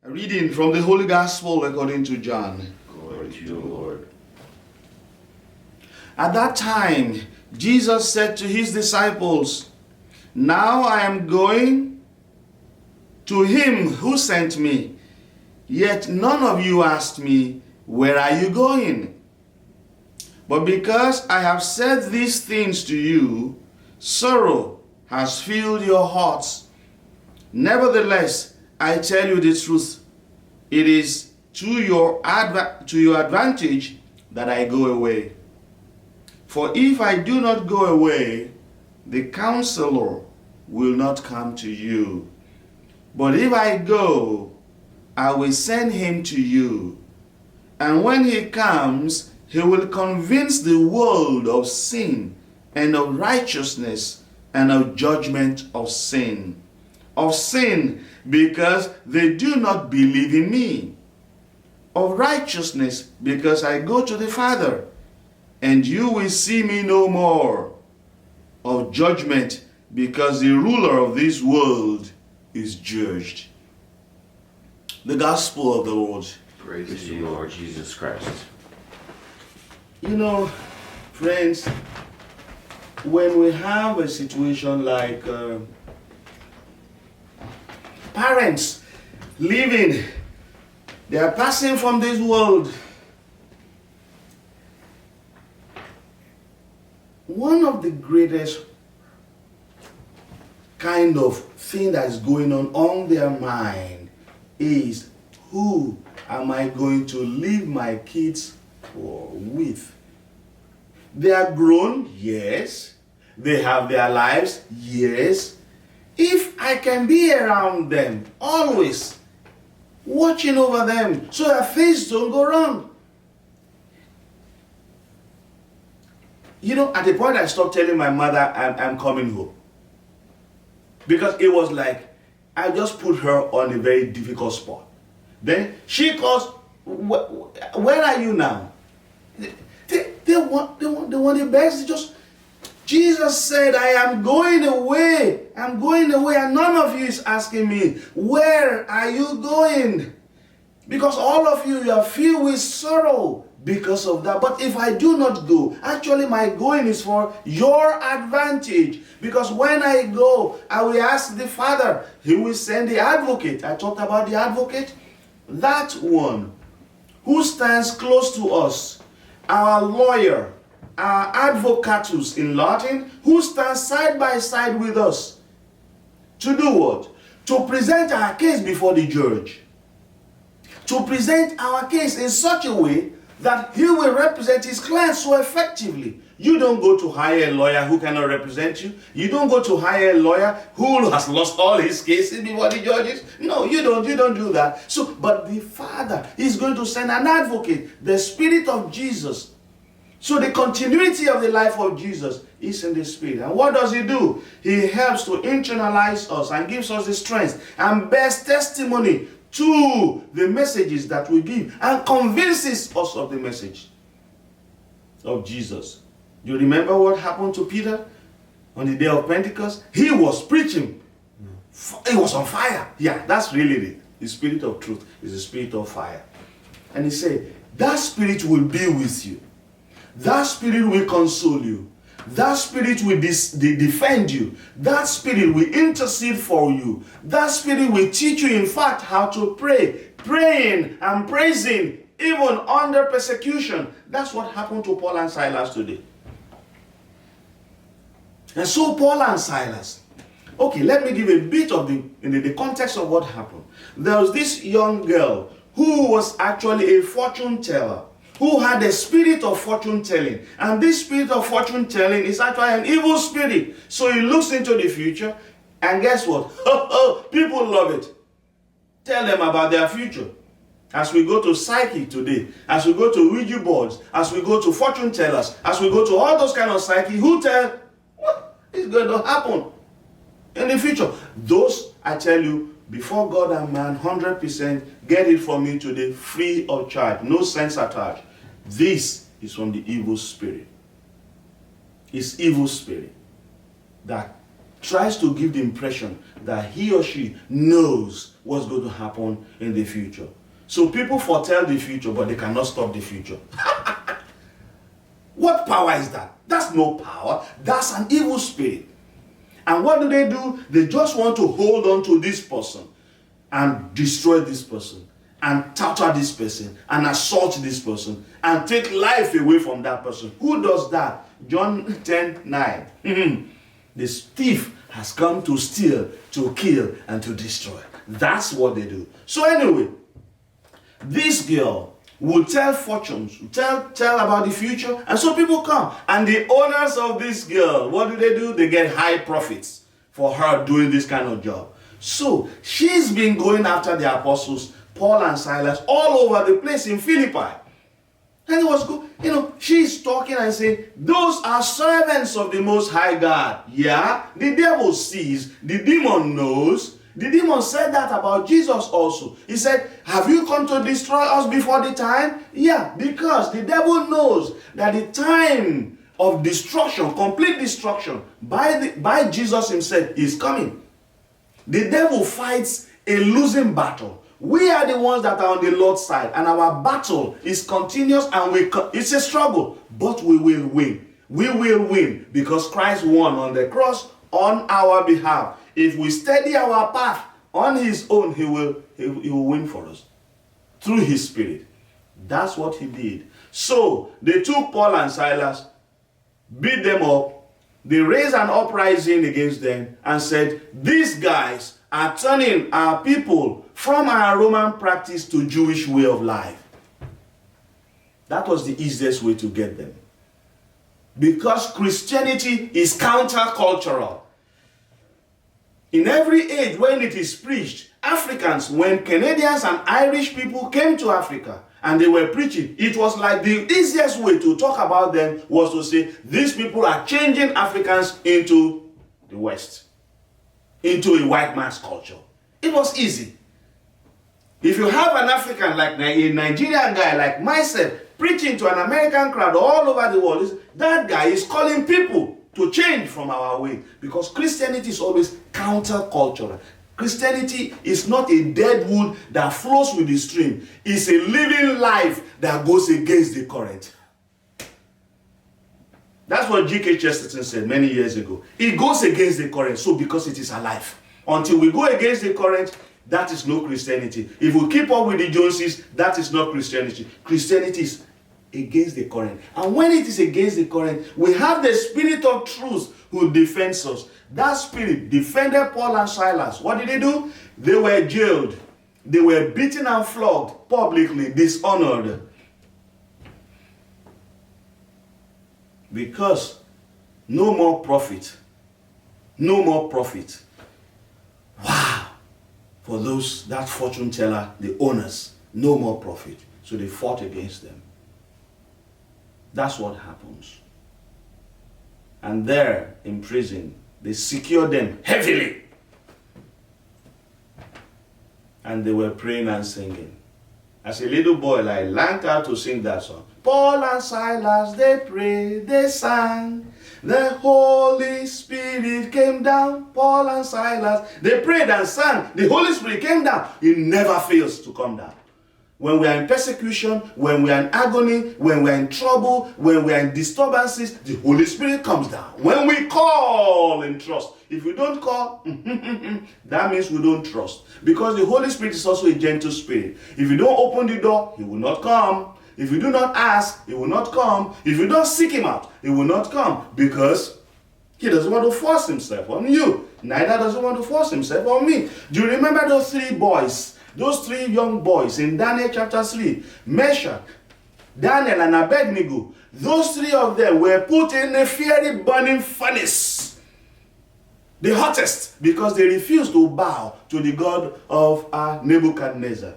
A reading from the Holy Gospel according to John. Glory to you, Lord. At that time, Jesus said to his disciples, "Now I am going to him who sent me, yet none of you asked me, 'Where are you going?' But because I have said these things to you, sorrow has filled your hearts. Nevertheless, I tell you the truth. It is to your advantage that I go away. For if I do not go away, the Counselor will not come to you. But if I go, I will send him to you. And when he comes, he will convince the world of sin and of righteousness and of judgment of sin. Of sin, because they do not believe in me. Of righteousness, because I go to the Father, and you will see me no more. Of judgment, because the ruler of this world is judged." The Gospel of the Lord. Praise to you, Lord Jesus Christ. You know, friends, when we have a situation like parents living, they are passing from this world. One of the greatest kind of thing that is going on their mind is, who am I going to leave my kids with? They are grown, yes. They have their lives, yes. If I can be around them, always watching over them, so that things don't go wrong. You know, at the point I stopped telling my mother I'm coming home. Because it was like, I just put her on a very difficult spot. Then she calls, "Where are you now?" They want the best. Just, Jesus said, "I am going away. I'm going away." And none of you is asking me, "Where are you going?" Because all of you are filled with sorrow because of that. But if I do not go, actually my going is for your advantage. Because when I go, I will ask the Father. He will send the advocate. I talked about the advocate. That one who stands close to us, our lawyer, our advocatus in Latin, who stands side by side with us. To do what? To present our case before the judge. To present our case in such a way that he will represent his client so effectively. You don't go to hire a lawyer who cannot represent you. You don't go to hire a lawyer who has lost all his cases before the judges. No, you don't do that. So, but the Father is going to send an advocate, the Spirit of Jesus. So the continuity of the life of Jesus is in the Spirit. And what does he do? He helps to internalize us and gives us the strength and bears testimony to the messages that we give and convinces us of the message of Jesus. You remember what happened to Peter on the day of Pentecost? He was preaching. He was on fire. Yeah, that's really it. The Spirit of truth is the Spirit of fire. And he said, that Spirit will be with you. That Spirit will console you. That Spirit will defend you. That Spirit will intercede for you. That Spirit will teach you, in fact, how to pray. Praying and praising even under persecution. That's what happened to Paul and Silas today. And so Paul and Silas. Okay, let me give a bit of the context of what happened. There was this young girl who was actually a fortune teller, who had a spirit of fortune telling. And this spirit of fortune telling is actually an evil spirit. So he looks into the future, and guess what? People love it. Tell them about their future. As we go to psychic today, as we go to Ouija boards, as we go to fortune tellers, as we go to all those kind of psychic, who tell what is going to happen in the future. Those, I tell you, before God and man, 100% get it from me today, free of charge, no cents attached. This is from the evil spirit. It's evil spirit that tries to give the impression that he or she knows what's going to happen in the future. So people foretell the future, but they cannot stop the future. What power is that? That's no power. That's an evil spirit. And what do? They just want to hold on to this person and destroy this person and torture this person and assault this person and take life away from that person. Who does that? John 10:9. The thief has come to steal, to kill, and to destroy. That's what they do. So anyway, this girl will tell fortunes, tell about the future, and so people come. And the owners of this girl, what do? They get high profits for her doing this kind of job. So she's been going after the apostles, Paul and Silas, all over the place in Philippi. And it was good. She's talking and saying, those are servants of the Most High God. Yeah, the devil sees, the demon knows. The demon said that about Jesus also. He said, have you come to destroy us before the time? Yeah, because the devil knows that the time of destruction, complete destruction, by Jesus himself is coming. The devil fights a losing battle. We are the ones that are on the Lord's side, and our battle is continuous, and it's a struggle, but we will win. We will win because Christ won on the cross on our behalf. If we steady our path on his own, he will win for us through his spirit. That's what he did. So they took Paul and Silas, beat them up. They raised an uprising against them and said, these guys are turning our people from our Roman practice to Jewish way of life. That was the easiest way to get them. Because Christianity is countercultural. In every age when it is preached, Africans, when Canadians and Irish people came to Africa and they were preaching, it was like the easiest way to talk about them was to say, these people are changing Africans into the West, into a white man's culture. It was easy. If you have an African, like a Nigerian guy like myself, preaching to an American crowd all over the world, that guy is calling people to change from our way, because Christianity is always countercultural. Christianity is not a dead wood that flows with the stream. It's a living life that goes against the current. That's what G.K. Chesterton said many years ago. It goes against the current, so because it is alive. Until we go against the current, that is no Christianity. If we keep up with the Joneses, that is not Christianity. Christianity is against the current. And when it is against the current, we have the Spirit of truth who defends us. That Spirit defended Paul and Silas. What did they do? They were jailed. They were beaten and flogged publicly, dishonored. Because no more profit. No more profit. Wow. For those, that fortune teller, the owners, no more profit. So they fought against them. That's what happens. And there in prison, they secured them heavily. And they were praying and singing. As a little boy, I learned how to sing that song. Paul and Silas, they prayed, they sang. The Holy Spirit came down. Paul and Silas, they prayed and sang. The Holy Spirit came down. It never fails to come down. When we are in persecution, when we are in agony, when we are in trouble, when we are in disturbances, the Holy Spirit comes down. When we call in trust. If we don't call, that means we don't trust. Because the Holy Spirit is also a gentle spirit. If you don't open the door, he will not come. If you do not ask, he will not come. If you don't seek him out, he will not come. Because he doesn't want to force himself on you. Neither does he want to force himself on me. Do you remember those three boys? Those three young boys in Daniel chapter 3, Meshach, Daniel, and Abednego, those three of them were put in a fiery burning furnace. The hottest, because they refused to bow to the God of Nebuchadnezzar.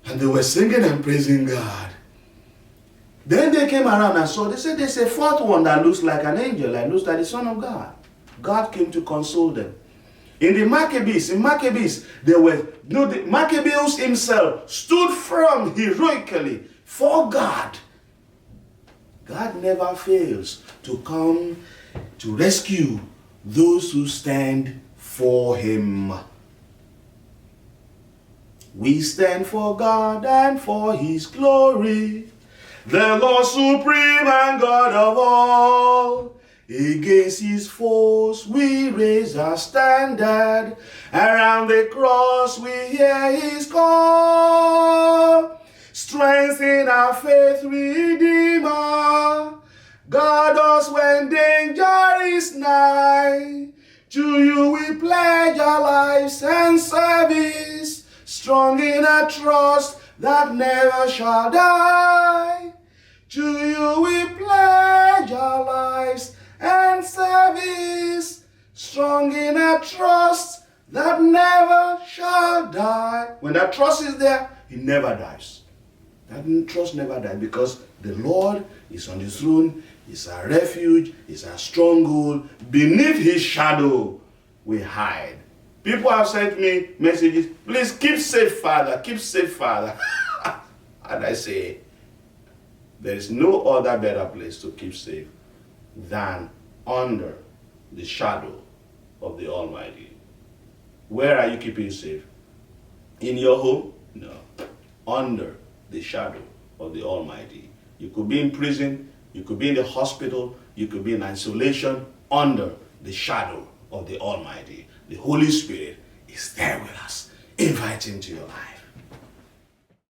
And they were singing and praising God. Then they came around and saw, they said there's a fourth one that looks like an angel and looks like the Son of God. God came to console them. In the Maccabees, the Maccabeus himself stood firm heroically for God. God never fails to come to rescue those who stand for him. We stand for God and for his glory, the Lord supreme and God of all. Against his foes we raise our standard, around the cross we hear his call. Strengthen our faith, Redeemer, guard us when danger is nigh. To you we pledge our lives and service, strong in a trust that never shall die. To you we pledge our lives and service, strong in a trust that never shall die. When that trust is there, it never dies. That trust never dies because the Lord is on the throne, is our refuge, is our stronghold. Beneath his shadow, we hide. People have sent me messages, please keep safe, Father, keep safe, Father. And I say, there is no other better place to keep safe than under the shadow of the Almighty. Where are you keeping safe? In your home? No. Under the shadow of the Almighty. You could be in prison, you could be in the hospital, you could be in isolation, under the shadow of the Almighty. The Holy Spirit is there with us. Invite him to your life.